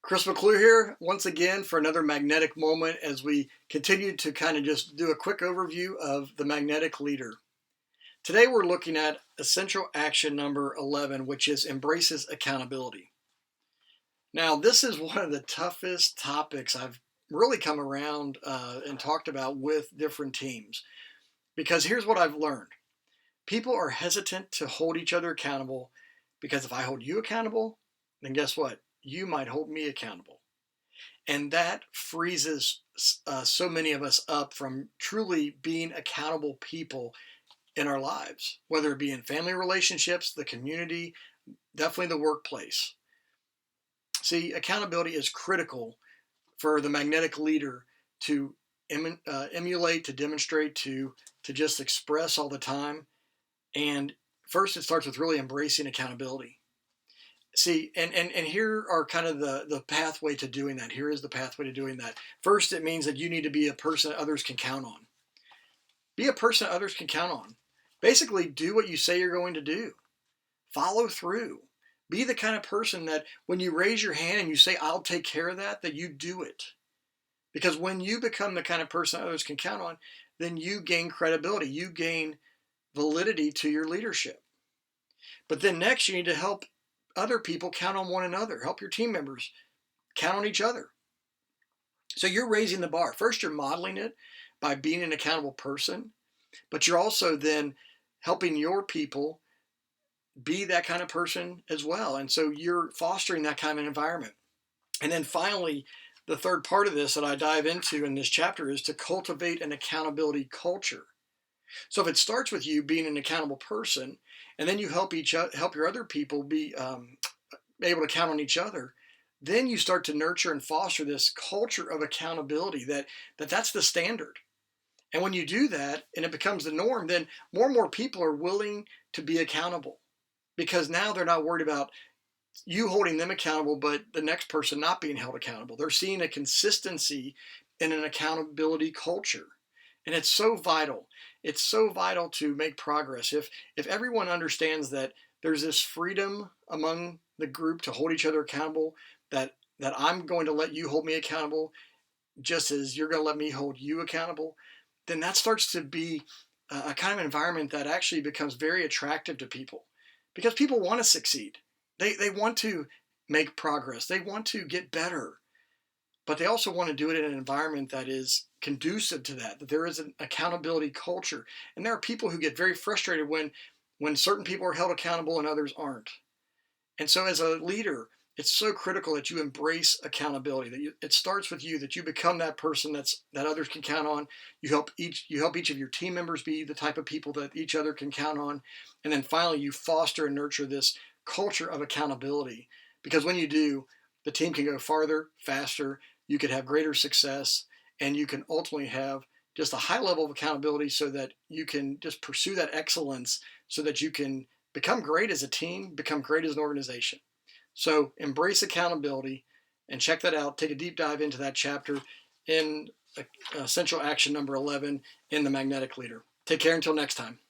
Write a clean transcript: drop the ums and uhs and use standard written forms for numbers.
Chris McClure here once again for another magnetic moment as we continue to kind of just do a quick overview of the magnetic leader. Today we're looking at essential action number 11, which is embraces accountability. Now, this is one of the toughest topics I've really come around and talked about with different teams because here's what I've learned. People are hesitant to hold each other accountable because if I hold you accountable, then guess what? You might hold me accountable. And that freezes so many of us up from truly being accountable people in our lives, whether it be in family relationships, the community, definitely the workplace. See, accountability is critical for the magnetic leader to emulate, to demonstrate, to just express all the time. And first, it starts with really embracing accountability. See, and here are kind of the pathway to doing that. Here is the pathway to doing that. First, it means that you need to be a person that others can count on. Be a person that others can count on. Basically, do what you say you're going to do. Follow through. Be the kind of person that when you raise your hand and you say, I'll take care of that, that you do it. Because when you become the kind of person others can count on, then you gain credibility. You gain validity to your leadership. But then next, you need to help other people count on one another. Help your team members count on each other. So you're raising the bar. First, you're modeling it by being an accountable person, but you're also then helping your people be that kind of person as well. And so you're fostering that kind of environment. And then finally, the third part of this that I dive into in this chapter is to cultivate an accountability culture. So if it starts with you being an accountable person, and then you help your other people be able to count on each other, then you start to nurture and foster this culture of accountability that's the standard. And when you do that and it becomes the norm, then more and more people are willing to be accountable because now they're not worried about you holding them accountable, but the next person not being held accountable. They're seeing a consistency in an accountability culture. And it's so vital. It's so vital to make progress. If everyone understands that there's this freedom among the group to hold each other accountable, that I'm going to let you hold me accountable just as you're going to let me hold you accountable, then that starts to be a kind of environment that actually becomes very attractive to people because people want to succeed. They want to make progress. They want to get better. But they also want to do it in an environment that is conducive to that there is an accountability culture. And there are people who get very frustrated when certain people are held accountable and others aren't. And so as a leader, it's so critical that you embrace accountability, it starts with you, that you become that person that others can count on. You help each of your team members be the type of people that each other can count on. And then finally, you foster and nurture this culture of accountability. Because when you do, the team can go farther, faster, you could have greater success, and you can ultimately have just a high level of accountability so that you can just pursue that excellence so that you can become great as a team, become great as an organization. So embrace accountability and check that out. Take a deep dive into that chapter in essential action number 11 in the magnetic leader. Take care until next time.